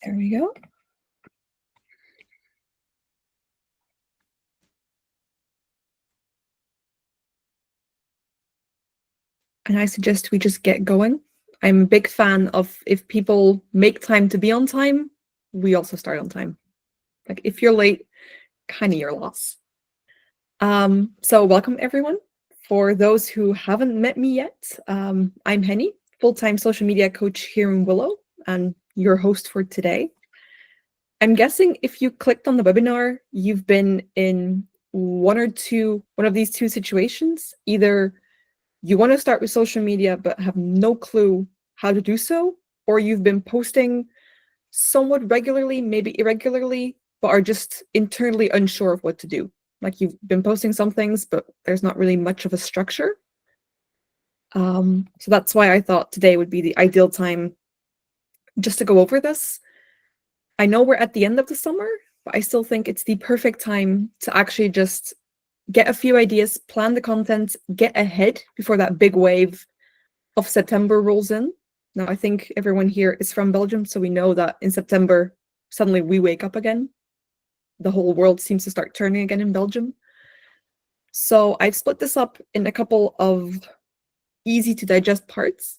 There we go. And I suggest we just get going. I'm a big fan of if people make time to be on time, we also start on time. Like if you're late, kind of your loss. So welcome everyone. For those who haven't met me yet, I'm Henny, full-time social media coach here in Willow and your host for today. I'm guessing if you clicked on the webinar, you've been in one of these two situations. Either you want to start with social media but have no clue how to do so, or you've been posting somewhat regularly, maybe irregularly, but are just internally unsure of what to do. Like you've been posting some things, but there's not really much of a structure. So that's why I thought today would be the ideal time just to go over this. I know we're at the end of the summer, but I still think it's the perfect time to actually just get a few ideas, plan the content, get ahead before that big wave of September rolls in. Now, I think everyone here is from Belgium, so we know that in September, suddenly we wake up again. The whole world seems to start turning again in Belgium. So I've split this up in a couple of easy to digest parts.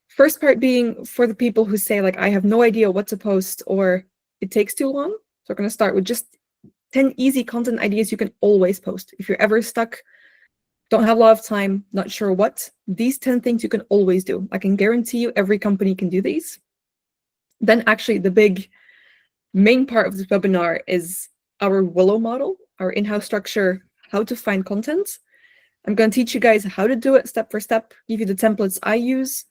First part being for the people who say, like, I have no idea what to post or it takes too long. So we're going to start with just 10 easy content ideas you can always post. If you're ever stuck, don't have a lot of time, not sure what, these 10 things you can always do. I can guarantee you every company can do these. Then actually the big main part of this webinar is our Willow model, our in-house structure, how to find content. I'm going to teach you guys how to do it step for step, give you the templates I use.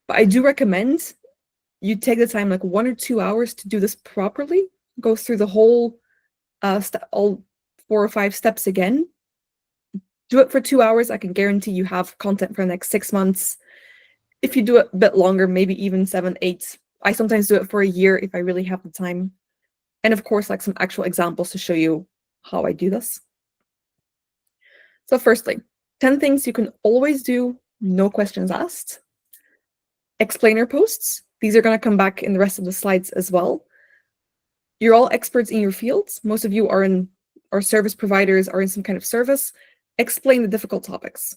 But I do recommend you take the time, like 1 or 2 hours to do this properly, go through the whole all 4 or 5 steps again. Do it for 2 hours. I can guarantee you have content for the next 6 months. If you do it a bit longer, maybe even 7, 8. I sometimes do it for a year if I really have the time. And of course, like some actual examples to show you how I do this. So firstly, 10 things you can always do, no questions asked. Explainer posts. These are going to come back in the rest of the slides as well. You're all experts in your fields. Most of you are service providers, are in some kind of service. Explain the difficult topics.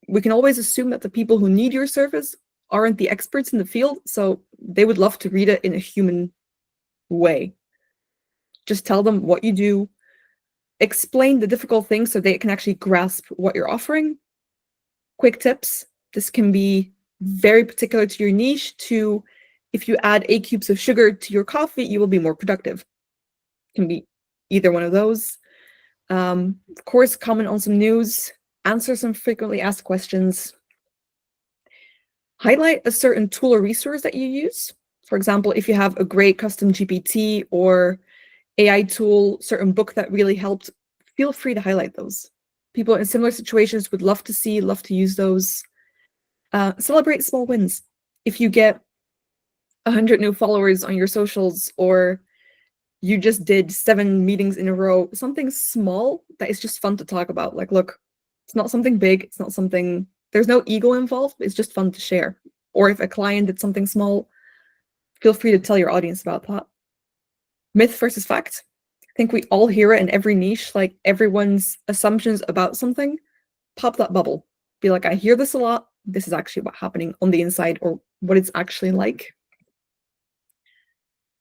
We can always assume that the people who need your service aren't the experts in the field, so they would love to read it in a human way. Just tell them what you do. Explain the difficult things so they can actually grasp what you're offering. Quick tips. This can be very particular to your niche, to if you add 8 cubes of sugar to your coffee, you will be more productive. It can be either one of those. Of course, comment on some news, answer some frequently asked questions. Highlight a certain tool or resource that you use. For example, if you have a great custom GPT or AI tool, certain book that really helped, feel free to highlight those. People in similar situations would love to use those. Celebrate small wins. If you get 100 new followers on your socials, or you just did 7 meetings in a row, something small that is just fun to talk about. Like, look, it's not something big. It's not something, there's no ego involved. It's just fun to share. Or if a client did something small, feel free to tell your audience about that. Myth versus fact. I think we all hear it in every niche, like everyone's assumptions about something. Pop that bubble. Be like, I hear this a lot. This is actually what's happening on the inside, or what it's actually like.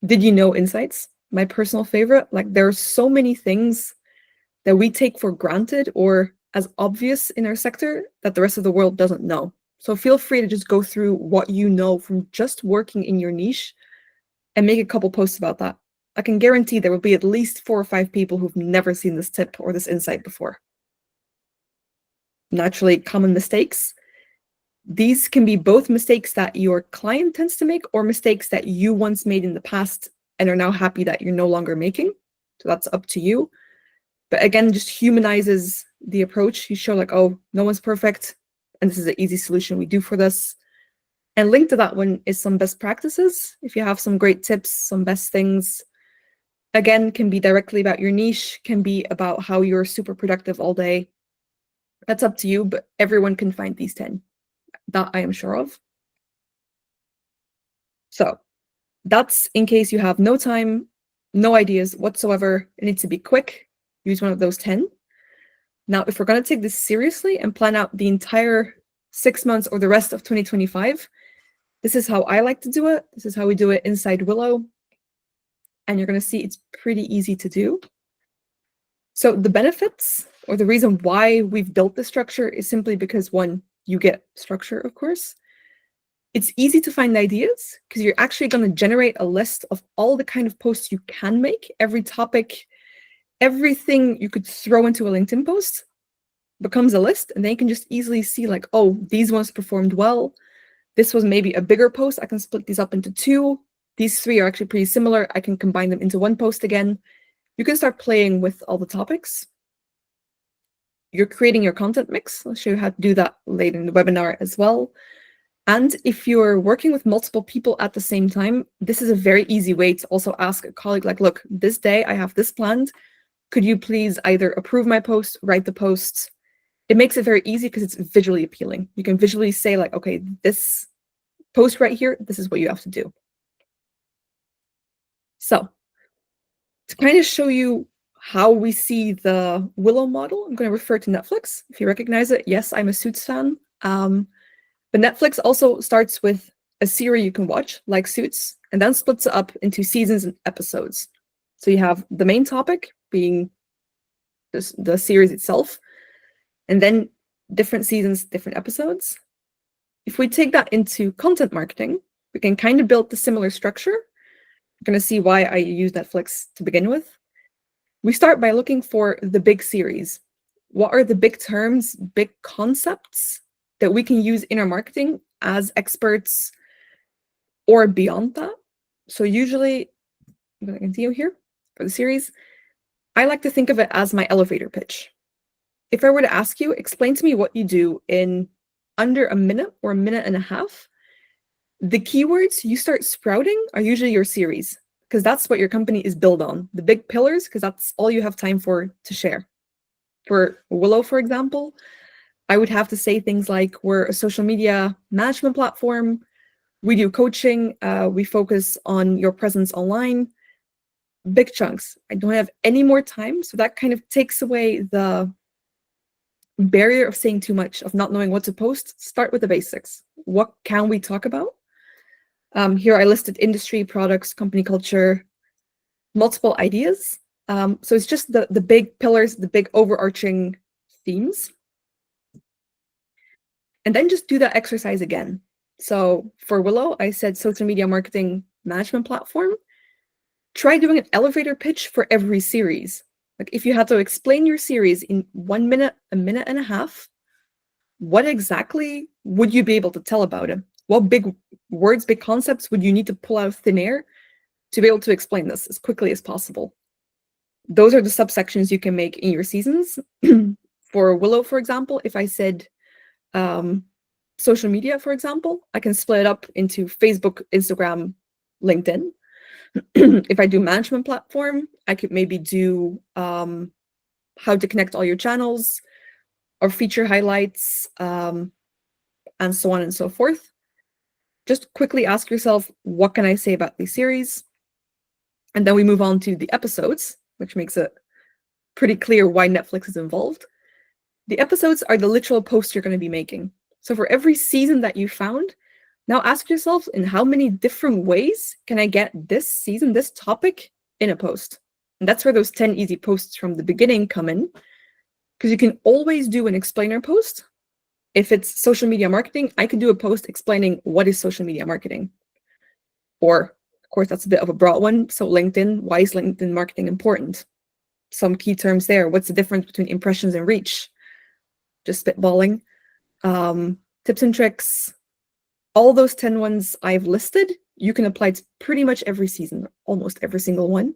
Did you know insights? My personal favorite. Like, there are so many things that we take for granted or as obvious in our sector that the rest of the world doesn't know. So feel free to just go through what you know from just working in your niche and make a couple posts about that. I can guarantee there will be at least 4 or 5 people who've never seen this tip or this insight before. Naturally, common mistakes. These can be both mistakes that your client tends to make or mistakes that you once made in the past and are now happy that you're no longer making. So that's up to you. But again, just humanizes the approach. You show like, oh, no one's perfect, and this is an easy solution we do for this. And linked to that one is some best practices. If you have some great tips, some best things, again, can be directly about your niche, can be about how you're super productive all day. That's up to you, but everyone can find these 10. That I am sure of. So That's in case you have no time, no ideas whatsoever. It needs to be quick. Use one of those 10. Now, if we're going to take this seriously and plan out the entire 6 months or the rest of 2025, this is how I like to do it. This is how we do it inside Willow. And you're going to see it's pretty easy to do. So the benefits, or the reason why we've built this structure, is simply because, one, you get structure, of course. It's easy to find ideas because you're actually going to generate a list of all the kind of posts you can make, every topic, everything you could throw into a LinkedIn post becomes a list, and then you can just easily see like, oh, these ones performed well. This was maybe a bigger post. I can split these up into 2. These 3 are actually pretty similar. I can combine them into 1 post again. You can start playing with all the topics. You're creating your content mix. I'll show you how to do that later in the webinar as well. And if you're working with multiple people at the same time, this is a very easy way to also ask a colleague, like, look, this day I have this planned. Could you please either approve my post, write the post? It makes it very easy because it's visually appealing. You can visually say like, okay, this post right here, this is what you have to do. So to kind of show you how we see the Willow model, I'm going to refer to Netflix. If you recognize it, yes, I'm a Suits fan. But Netflix also starts with a series you can watch, like Suits, and then splits it up into seasons and episodes. So you have the main topic being the series itself, and then different seasons, different episodes. If we take that into content marketing, we can kind of build the similar structure. You're going to see why I use Netflix to begin with. We start by looking for the big series. What are the big terms, big concepts that we can use in our marketing as experts or beyond that? So usually, I'm going to continue here for the series. I like to think of it as my elevator pitch. If I were to ask you, explain to me what you do in under a minute or a minute and a half, the keywords you start sprouting are usually your series, because that's what your company is built on. The big pillars, because that's all you have time for to share. For Willow, for example, I would have to say things like, we're a social media management platform. We do coaching. We focus on your presence online. Big chunks. I don't have any more time. So that kind of takes away the barrier of saying too much, of not knowing what to post. Start with the basics. What can we talk about? Here I listed industry, products, company culture, multiple ideas. So it's just the big pillars, the big overarching themes. And then just do that exercise again. So for Willow, I said social media marketing management platform. Try doing an elevator pitch for every series. Like if you had to explain your series in 1 minute, a minute and a half, what exactly would you be able to tell about it? What big words, big concepts would you need to pull out of thin air to be able to explain this as quickly as possible? Those are the subsections you can make in your seasons. For Willow, for example, if I said social media, for example, I can split it up into Facebook, Instagram, LinkedIn. If I do management platform, I could maybe do how to connect all your channels or feature highlights and so on and so forth. Just quickly ask yourself, what can I say about these series? And then we move on to the episodes, which makes it pretty clear why Netflix is involved. The episodes are the literal posts you're going to be making. So for every season that you found, now ask yourself, in how many different ways can I get this season, this topic, in a post? And that's where those 10 easy posts from the beginning come in, because you can always do an explainer post. If it's social media marketing, I can do a post explaining what is social media marketing. Or, of course, that's a bit of a broad one. So LinkedIn, why is LinkedIn marketing important? Some key terms there. What's the difference between impressions and reach? Just spitballing. Tips and tricks. All those 10 ones I've listed, you can apply to pretty much every season, almost every single one.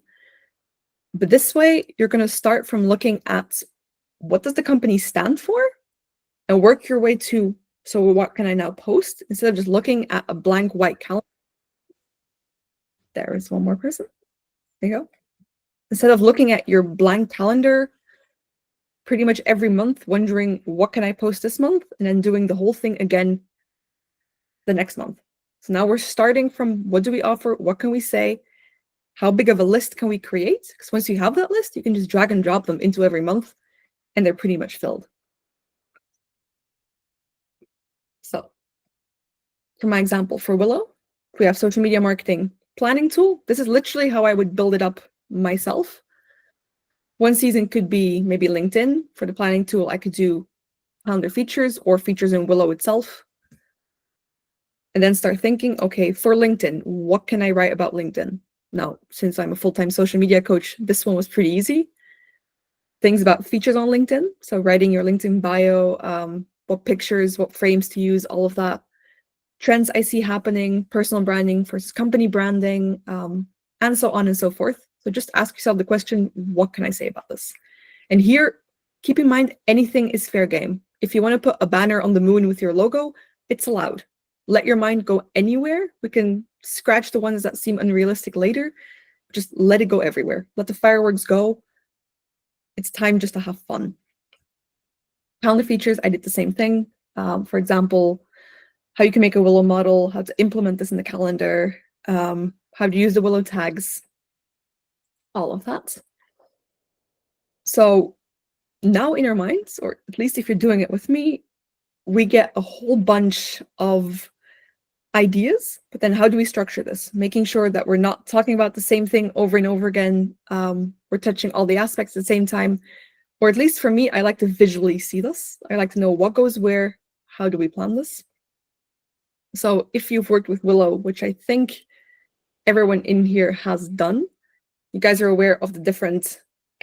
But this way, you're going to start from looking at what does the company stand for and work your way to, so what can I now post? Instead of just looking at a blank white calendar. There is one more person. There you go. Instead of looking at your blank calendar pretty much every month, wondering what can I post this month, and then doing the whole thing again the next month. So now we're starting from what do we offer? What can we say? How big of a list can we create? Because once you have that list, you can just drag and drop them into every month and they're pretty much filled. So for my example, for Willow, we have social media marketing planning tool. This is literally how I would build it up myself. One season could be maybe LinkedIn. For the planning tool, I could do calendar features or features in Willow itself. And then start thinking, okay, for LinkedIn, what can I write about LinkedIn? Now, since I'm a full-time social media coach, this one was pretty easy. Things about features on LinkedIn. So writing your LinkedIn bio, what pictures, what frames to use, all of that. Trends I see happening, personal branding versus company branding, and so on and so forth. So just ask yourself the question, what can I say about this? And here, keep in mind, anything is fair game. If you want to put a banner on the moon with your logo, it's allowed. Let your mind go anywhere. We can scratch the ones that seem unrealistic later. Just let it go everywhere. Let the fireworks go. It's time just to have fun. Calendar features, I did the same thing. For example, how you can make a Willow model, how to implement this in the calendar, how to use the Willow tags, all of that. So now in our minds, or at least if you're doing it with me, we get a whole bunch of ideas, but then how do we structure this? Making sure that we're not talking about the same thing over and over again. We're touching all the aspects at the same time, or at least for me, I like to visually see this. I like to know what goes where, how do we plan this? So if you've worked with Willow, which I think everyone in here has done, you guys are aware of the different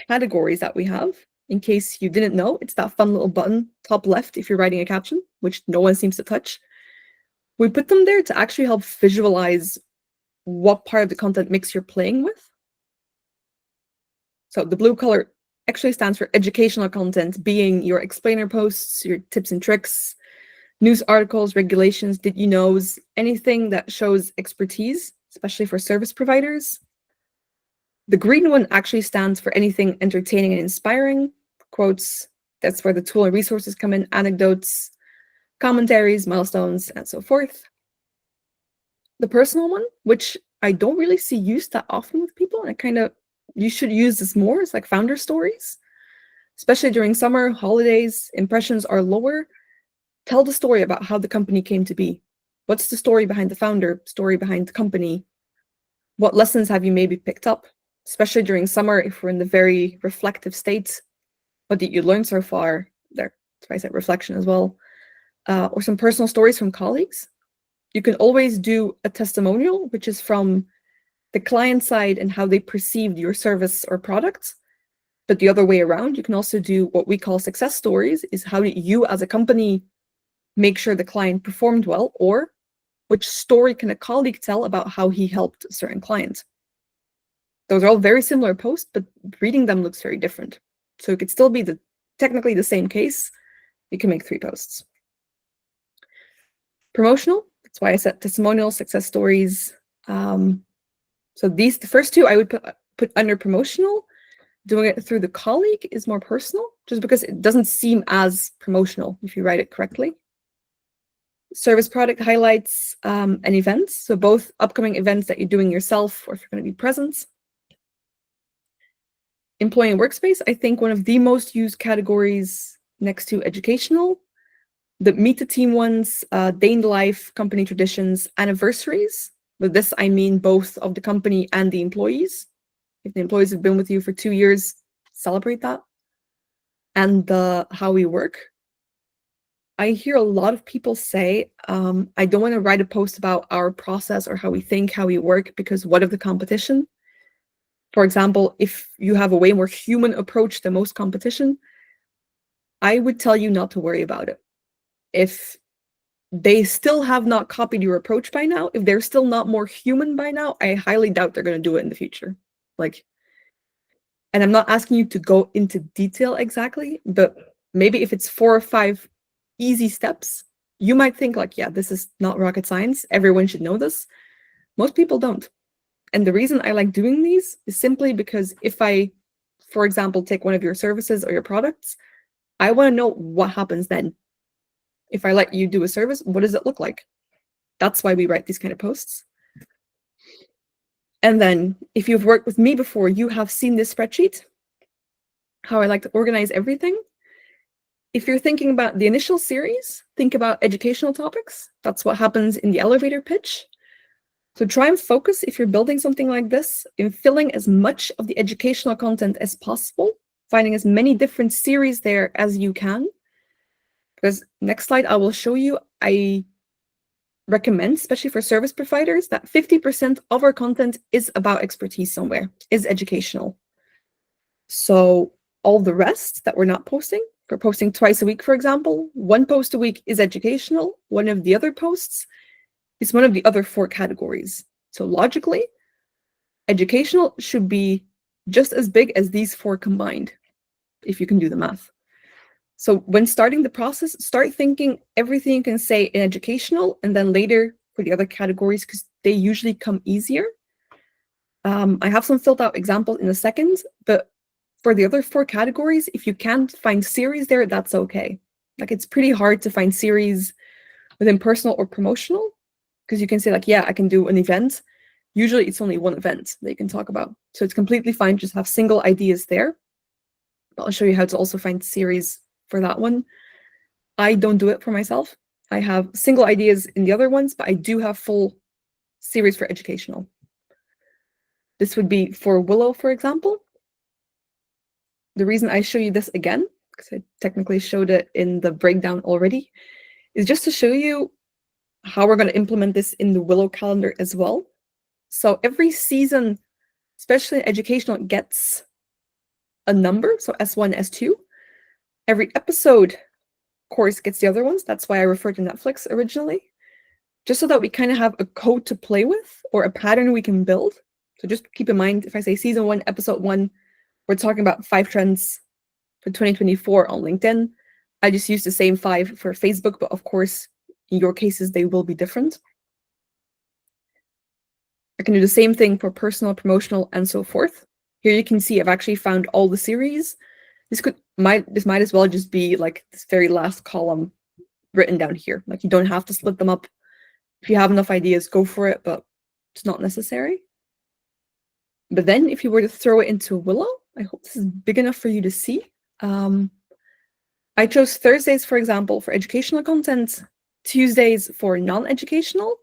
categories that we have. In case you didn't know, it's that fun little button, top left, if you're writing a caption, which no one seems to touch. We put them there to actually help visualize what part of the content mix you're playing with. So the blue color actually stands for educational content, being your explainer posts, your tips and tricks, news articles, regulations, did you knows, anything that shows expertise, especially for service providers. The green one actually stands for anything entertaining and inspiring, quotes, that's where the tool and resources come in, anecdotes, commentaries, milestones, and so forth. The personal one, which I don't really see used that often with people, and you should use this more, it's like founder stories, especially during summer, holidays, impressions are lower. Tell the story about how the company came to be. What's the story behind the founder, story behind the company? What lessons have you maybe picked up, especially during summer if we're in the very reflective state? What did you learn so far? There, that's why I said reflection as well. Or some personal stories from colleagues. You can always do a testimonial, which is from the client side and how they perceived your service or product. But the other way around, you can also do what we call success stories, is how did you as a company make sure the client performed well, or which story can a colleague tell about how he helped a certain client? Those are all very similar posts, but reading them looks very different. So it could still be technically the same case. You can make 3 posts. Promotional, that's why I said testimonial, success stories. So the first 2 I would put under promotional. Doing it through the colleague is more personal, just because it doesn't seem as promotional if you write it correctly. Service product highlights and events, so both upcoming events that you're doing yourself or if you're going to be present. Employee and workspace, I think one of the most used categories next to educational. The meet the team ones, day in the life, company traditions, anniversaries. With this, I mean both of the company and the employees. If the employees have been with you for 2 years, celebrate that. And how we work. I hear a lot of people say, I don't want to write a post about our process or how we think, how we work, because what of the competition? For example, if you have a way more human approach than most competition, I would tell you not to worry about it. If they still have not copied your approach by now, if they're still not more human by now, I highly doubt they're going to do it in the future. And I'm not asking you to go into detail exactly, but maybe if it's 4 or 5 easy steps, you might think like, yeah, this is not rocket science. Everyone should know this. Most people don't. And the reason I like doing these is simply because if I, for example, take one of your services or your products, I want to know what happens then. If I let you do a service, what does it look like? That's why we write these kind of posts. And then if you've worked with me before, you have seen this spreadsheet, how I like to organize everything. If you're thinking about the initial series, think about educational topics. That's what happens in the elevator pitch. So try and focus, if you're building something like this, in filling as much of the educational content as possible, finding as many different series there as you can. Because next slide, I will show you, I recommend, especially for service providers, that 50% of our content is about expertise somewhere, is educational. So all the rest that we're not posting, we're posting twice a week, for example, one post a week is educational, one of the other posts is one of the other 4 categories. So logically, educational should be just as big as these 4 combined, if you can do the math. So when starting the process, start thinking everything you can say in educational, and then later for the other categories, because they usually come easier. I have some filled out examples in a second, but for the other 4 categories, if you can't find series there, that's okay. Like, it's pretty hard to find series within personal or promotional, because you can say like, yeah, I can do an event. Usually it's only one event that you can talk about. So it's completely fine, just have single ideas there. But I'll show you how to also find series for that one. I don't do it for myself. I have single ideas in the other ones, but I do have full series for educational. This would be for Willow, for example. The reason I show you this again, because I technically showed it in the breakdown already, is just to show you how we're going to implement this in the Willow calendar as well. So every season, especially in educational, gets a number, so S1, S2. Every episode course gets the other ones. That's why I referred to Netflix originally, just so that we kind of have a code to play with or a pattern we can build. So just keep in mind, if I say season 1, episode 1, we're talking about 5 trends for 2024 on LinkedIn. I just use the same 5 for Facebook, but of course, in your cases, they will be different. I can do the same thing for personal, promotional, and so forth. Here you can see I've actually found all the series. This might as well just be like this very last column written down here. Like, you don't have to split them up. If you have enough ideas, go for it, but it's not necessary. But then if you were to throw it into Willow, I hope this is big enough for you to see. I chose Thursdays, for example, for educational content, Tuesdays for non-educational.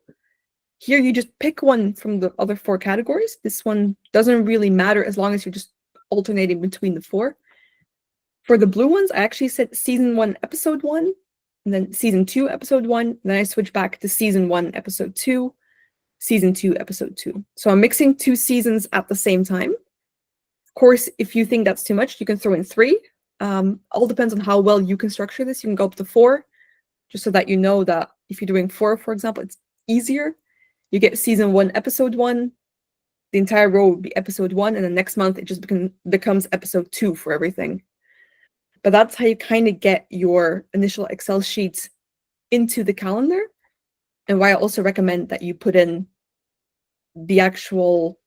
Here you just pick one from the other 4 categories. This one doesn't really matter as long as you're just alternating between the 4. For the blue ones, I actually said season 1, episode 1, and then season 2, episode 1. And then I switch back to season 1, episode 2, season 2, episode 2. So I'm mixing 2 seasons at the same time. Of course, if you think that's too much, you can throw in 3. All depends on how well you can structure this. You can go up to 4, just so that you know that if you're doing 4, for example, it's easier. You get season 1, episode 1. The entire row would be episode 1, and then next month it just becomes episode 2 for everything. But that's how you kind of get your initial Excel sheets into the calendar, and why I also recommend that you put in the actual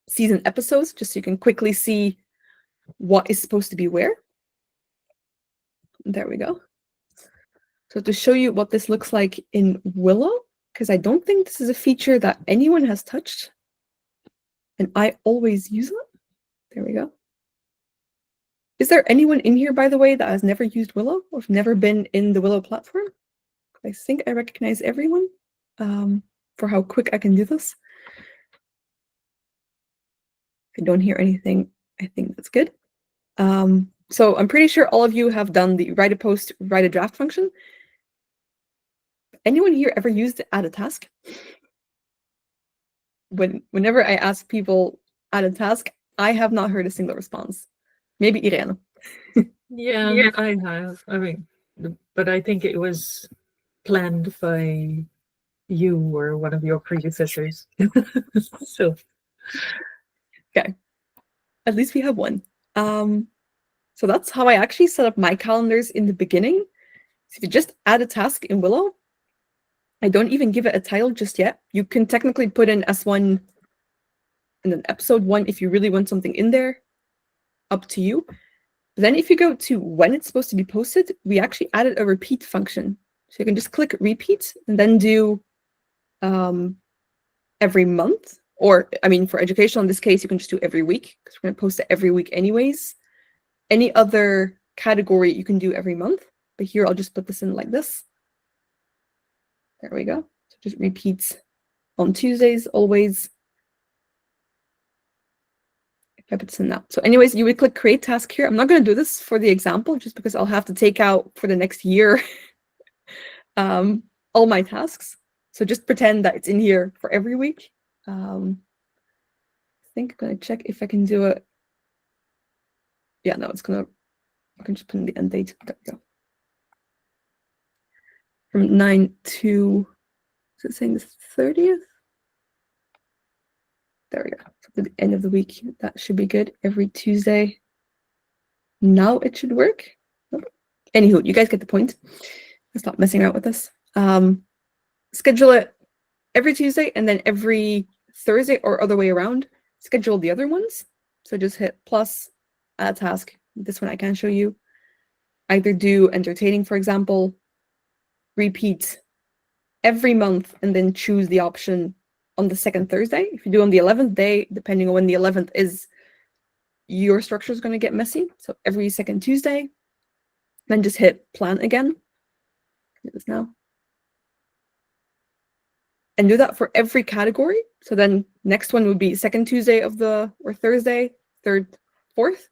season episodes, just so you can quickly see what is supposed to be where. There we go. So to show you what this looks like in Willow, because I don't think this is a feature that anyone has touched, and I always use it. There we go. Is there anyone in here, by the way, that has never used Willow or never been in the Willow platform? I think I recognize everyone for how quick I can do this. If I don't hear anything, I think that's good. So I'm pretty sure all of you have done the write a post, write a draft function. Anyone here ever used add a task? Whenever I ask people add a task, I have not heard a single response. Maybe Irene. Yeah, I have. I mean, but I think it was planned by you or one of your predecessors. So okay, at least we have one. So that's how I actually set up my calendars in the beginning. So if you just add a task in Willow, I don't even give it a title just yet. You can technically put in S1 and then episode 1 if you really want something in there. Up to you. But then if you go to when it's supposed to be posted, we actually added a repeat function. So you can just click repeat and then do every month, or I mean, for educational in this case, you can just do every week because we're going to post it every week anyways. Any other category you can do every month, but here I'll just put this in like this. There we go. So just repeats on Tuesdays always. If I put this in now. So anyways, you would click create task here. I'm not going to do this for the example just because I'll have to take out for the next year all my tasks. So just pretend that it's in here for every week. I think I'm going to check if I can do it. Yeah, no, it's going to, I can just put in the end date. There we go. From 9 to, is it saying the 30th? There we go. So the end of the week, that should be good. Every Tuesday. Now it should work. Anywho, you guys get the point. Stop messing around with this. Schedule it every Tuesday and then every Thursday or other way around. Schedule the other ones. So just hit plus, add task. This one I can show you. Either do entertaining, for example, repeat every month and then choose the option on the second Thursday. If you do on the 11th day, depending on when the 11th is, your structure is going to get messy. So every second Tuesday, then just hit plan again. Do this now. And do that for every category. So then next one would be second Tuesday of the, or Thursday, third, fourth.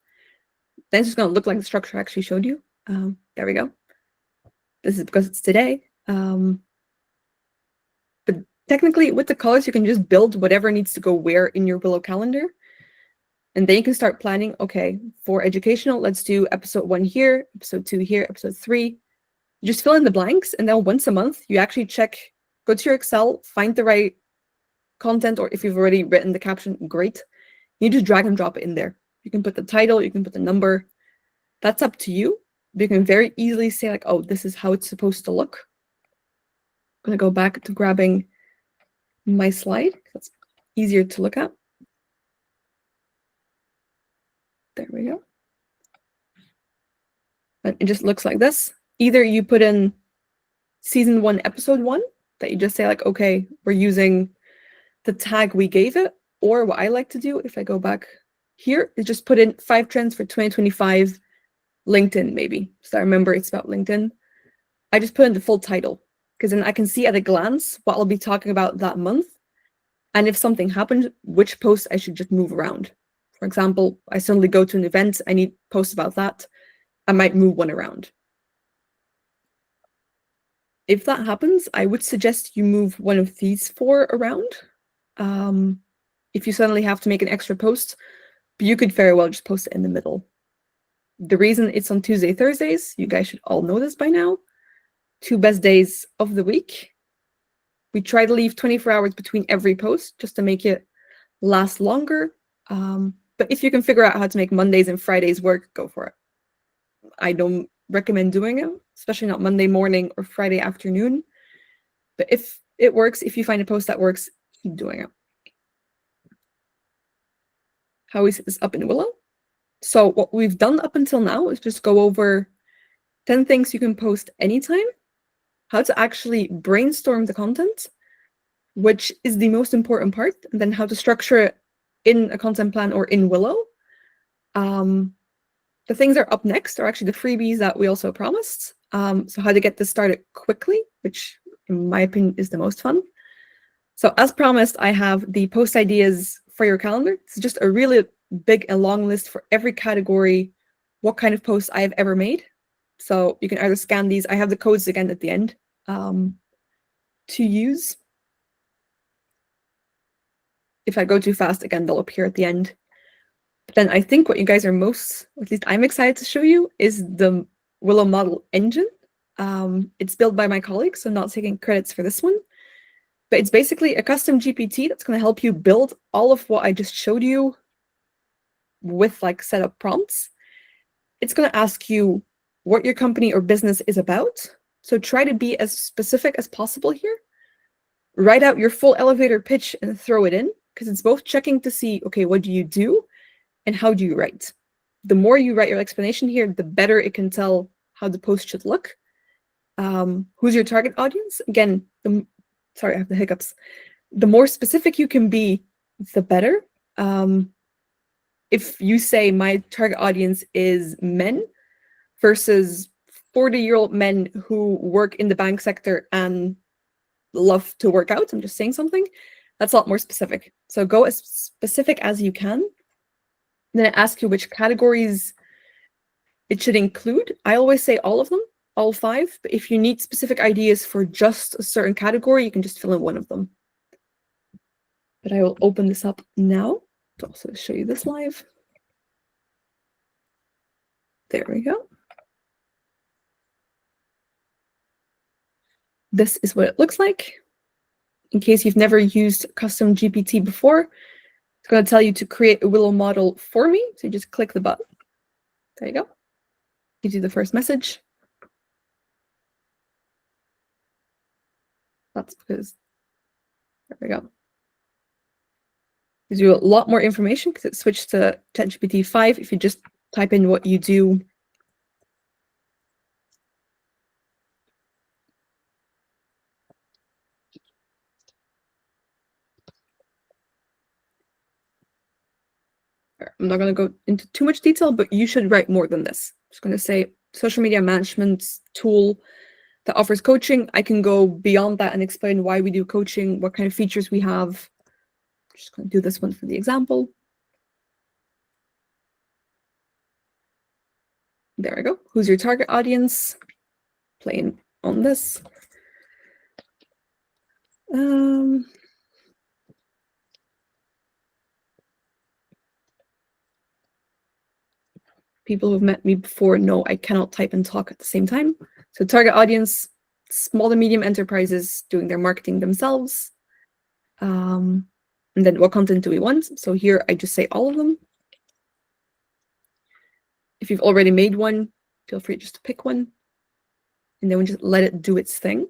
Then it's just going to look like the structure I actually showed you. There we go. This is because it's today. But technically with the colors, you can just build whatever needs to go where in your Willow calendar. And then you can start planning, okay, for educational, let's do episode 1 here, episode 2 here, episode 3. You just fill in the blanks. And then once a month, you actually check, go to your Excel, find the right content, or if you've already written the caption, great. You just drag and drop it in there. You can put the title, you can put the number. That's up to you. You can very easily say like, oh, this is how it's supposed to look. I'm going to go back to grabbing my slide. That's easier to look at. There we go. And it just looks like this. Either you put in season 1, episode 1, that you just say like, okay, we're using the tag we gave it. Or what I like to do, if I go back here, is just put in 5 trends for 2025 LinkedIn, maybe. So I remember it's about LinkedIn. I just put in the full title, because then I can see at a glance what I'll be talking about that month. And if something happened, which post I should just move around. For example, I suddenly go to an event, I need posts about that. I might move one around. If that happens, I would suggest you move one of these 4 around. If you suddenly have to make an extra post, but you could very well just post it in the middle. The reason it's on Tuesday, Thursdays, you guys should all know this by now. 2 best days of the week. We try to leave 24 hours between every post just to make it last longer. But if you can figure out how to make Mondays and Fridays work, go for it. I don't recommend doing it, especially not Monday morning or Friday afternoon. But if it works, if you find a post that works, keep doing it. How we set this up in Willow. So what we've done up until now is just go over 10 things you can post anytime, how to actually brainstorm the content, which is the most important part, and then how to structure it in a content plan or in Willow. The things that are up next are actually the freebies that we also promised. So how to get this started quickly, which in my opinion is the most fun. So as promised, I have the post ideas for your calendar. It's just a really big and long list for every category, what kind of posts I have ever made. So you can either scan these. I have the codes again at the end to use. If I go too fast, again, they'll appear at the end. But then I think what you guys are most, at least I'm excited to show you, is the Willow model engine. It's built by my colleagues, so I'm not taking credits for this one. But it's basically a custom GPT that's going to help you build all of what I just showed you with like setup prompts. It's going to ask you what your company or business is about. So try to be as specific as possible here. Write out your full elevator pitch and throw it in, because it's both checking to see, okay, what do you do and how do you write? The more you write your explanation here, the better it can tell how the post should look. Who's your target audience? Again, sorry, I have the hiccups. The more specific you can be, the better. If you say my target audience is men versus 40-year-old men who work in the bank sector and love to work out, I'm just saying something, that's a lot more specific. So go as specific as you can. Then I ask you which categories it should include. I always say all of them, all 5, but if you need specific ideas for just a certain category, you can just fill in one of them. But I will open this up now to also show you this live. There we go. This is what it looks like. In case you've never used custom GPT before, it's going to tell you to create a Willow model for me. So you just click the button. There you go. Gives you the first message. That's because, there we go. Gives you a lot more information because it switched to ChatGPT 5. If you just type in what you do, I'm not going to go into too much detail, but you should write more than this. I'm just going to say social media management tool that offers coaching. I can go beyond that and explain why we do coaching, what kind of features we have. I'm just going to do this one for the example. There we go. Who's your target audience? Playing on this. People who've met me before know I cannot type and talk at the same time. So target audience, small to medium enterprises doing their marketing themselves. And then what content do we want? So here I just say all of them. If you've already made one, feel free just to pick one. And then we just let it do its thing.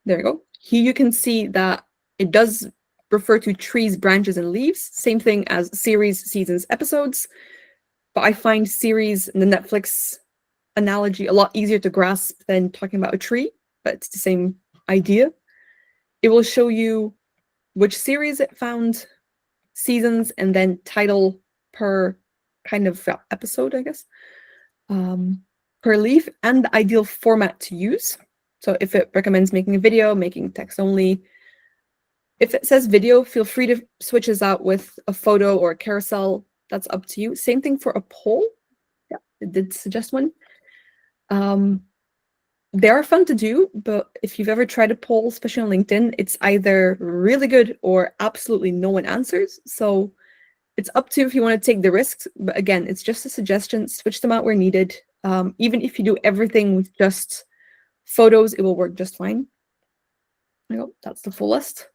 There we go. Here you can see that it does refer to trees, branches, and leaves. Same thing as series, seasons, episodes. But I find series in the Netflix analogy a lot easier to grasp than talking about a tree, but it's the same idea. It will show you which series it found, seasons, and then title per kind of episode, I guess, per leaf, and the ideal format to use. So if it recommends making a video, making text only. If it says video, feel free to switch this out with a photo or a carousel. That's up to you. Same thing for a poll. Yeah, it did suggest one. They are fun to do, but if you've ever tried a poll, especially on LinkedIn, it's either really good or absolutely no one answers. So it's up to you if you want to take the risks. But again, it's just a suggestion. Switch them out where needed. Even if you do everything with just photos, it will work just fine. Oh, that's the full list.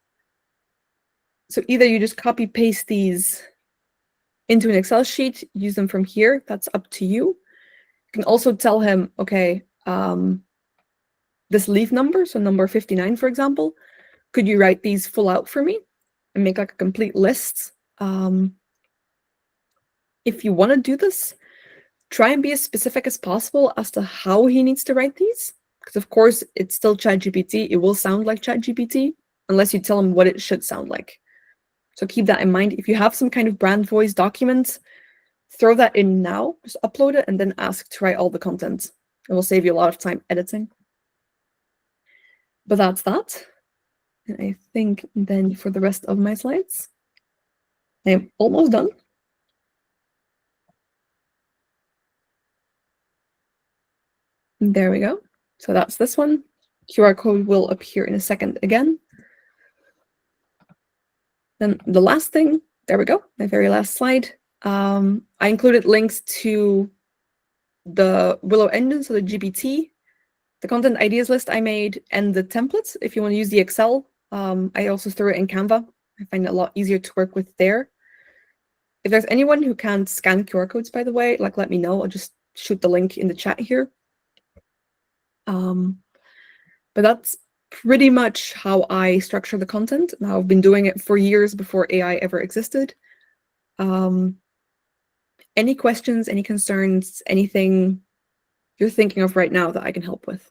So either you just copy paste these into an Excel sheet, use them from here. That's up to you. You can also tell him, okay, this leaf number, so number 59, for example, could you write these full out for me and make like a complete list? If you want to do this, try and be as specific as possible as to how he needs to write these. Because of course, it's still ChatGPT. It will sound like ChatGPT unless you tell him what it should sound like. So keep that in mind. If you have some kind of brand voice document, throw that in now, just upload it, and then ask to write all the content. It will save you a lot of time editing. But that's that. And I think then for the rest of my slides, I am almost done. There we go. So that's this one. QR code will appear in a second again. Then the last thing, there we go, my very last slide. I included links to the Willow engine, so the GPT, the content ideas list I made, and the templates. If you want to use the Excel, I also threw it in Canva. I find it a lot easier to work with there. If there's anyone who can't scan QR codes, by the way, like let me know. I'll just shoot the link in the chat here. But that's pretty much how I structure the content. Now, I've been doing it for years before AI ever existed. Any questions, any concerns, anything you're thinking of right now that I can help with?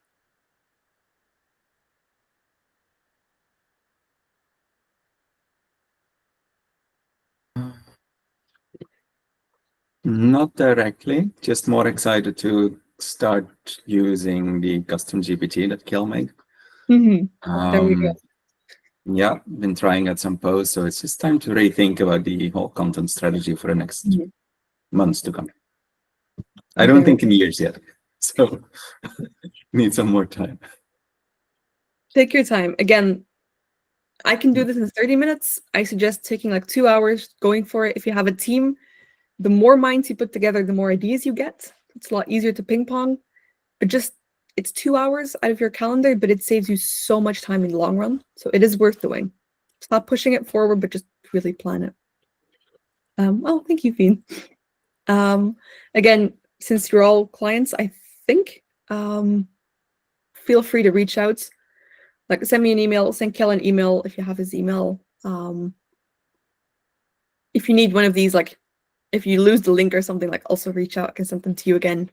Not directly, just more excited to start using the custom GPT that Kel made. There we go. Yeah, been trying at some posts, so it's just time to rethink about the whole content strategy for the next months to come. I don't think in years yet, so need some more time. Take your time. Again, I can do this in 30 minutes. I suggest taking like 2 hours going for it. If you have a team, the more minds you put together, the more ideas you get. It's a lot easier to ping pong, but just it's 2 hours out of your calendar, but it saves you so much time in the long run. So it is worth doing. Stop pushing it forward, but just really plan it. Well, thank you, Fien. Again, since you're all clients, I think, feel free to reach out. Like, send me an email, send Kel an email if you have his email. If you need one of these, like, if you lose the link or something, like, also reach out. I can send them to you again.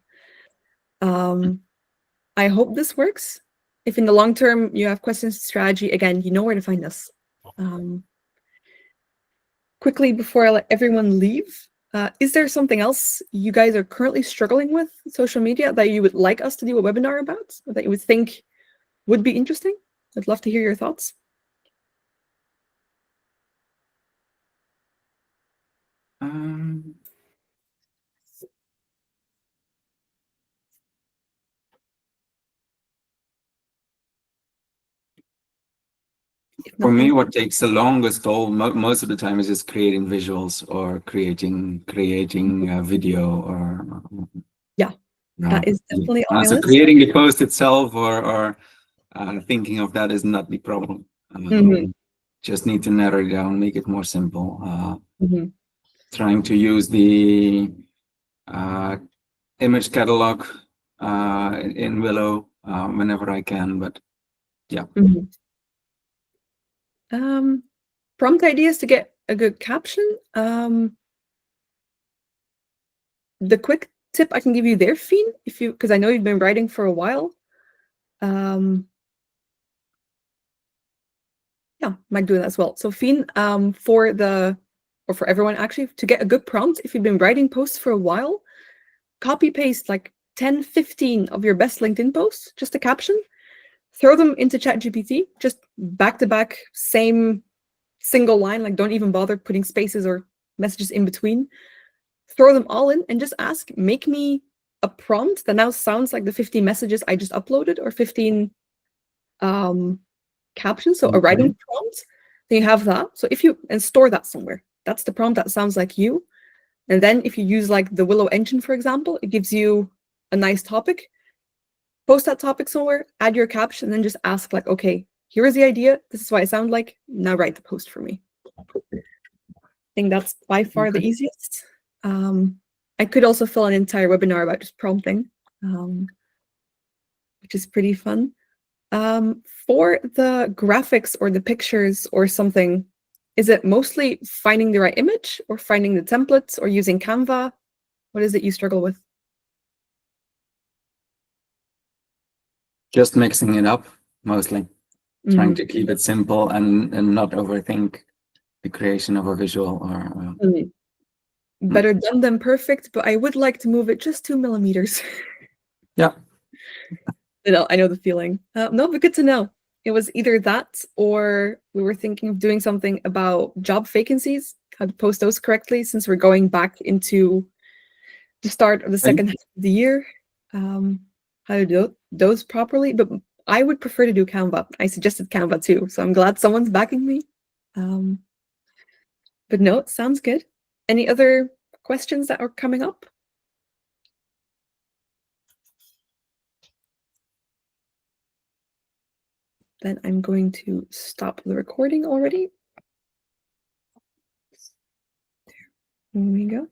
I hope this works. If in the long term you have questions, strategy, again, you know where to find us. Quickly, before I let everyone leave, is there something else you guys are currently struggling with social media that you would like us to do a webinar about, or that you would think would be interesting? I'd love to hear your thoughts. For me, what takes the longest toll most of the time is just creating visuals or creating a video or that is definitely on my so list. creating the post itself or thinking of that is not the problem. Just need to narrow it down, make it more simple. Trying to use the image catalog in Willow whenever I can, but yeah. Prompt ideas to get a good caption. The quick tip I can give you there, Fien, because I know you've been writing for a while. Yeah, might do that as well. So Fien, for everyone actually, to get a good prompt, if you've been writing posts for a while, copy paste like 10, 15 of your best LinkedIn posts, just a caption, throw them into ChatGPT, just back to back, same single line, like don't even bother putting spaces or messages in between. Throw them all in and just ask, make me a prompt that now sounds like the 15 messages I just uploaded, or 15 captions, so a writing prompt. Then you have that. So and store that somewhere. That's the prompt that sounds like you. And then if you use like the Willow engine, for example, it gives you a nice topic. Post that topic somewhere, add your caption, and then just ask like, okay, here is the idea. This is what I sound like. Now write the post for me. I think that's by far the easiest. I could also fill an entire webinar about just prompting, which is pretty fun. For the graphics or the pictures or something, is it mostly finding the right image or finding the templates or using Canva? What is it you struggle with? Just mixing it up, mostly. Trying to keep it simple and not overthink the creation of a visual. Or better done than perfect, but I would like to move it just 2 millimeters. Yeah. I know the feeling. No, but good to know. It was either that, or we were thinking of doing something about job vacancies, how to post those correctly, since we're going back into the start of the second half of the year. How to do those properly, but I would prefer to do Canva. I suggested Canva too, so I'm glad someone's backing me. But no, it sounds good. Any other questions that are coming up? Then I'm going to stop the recording already. There we go.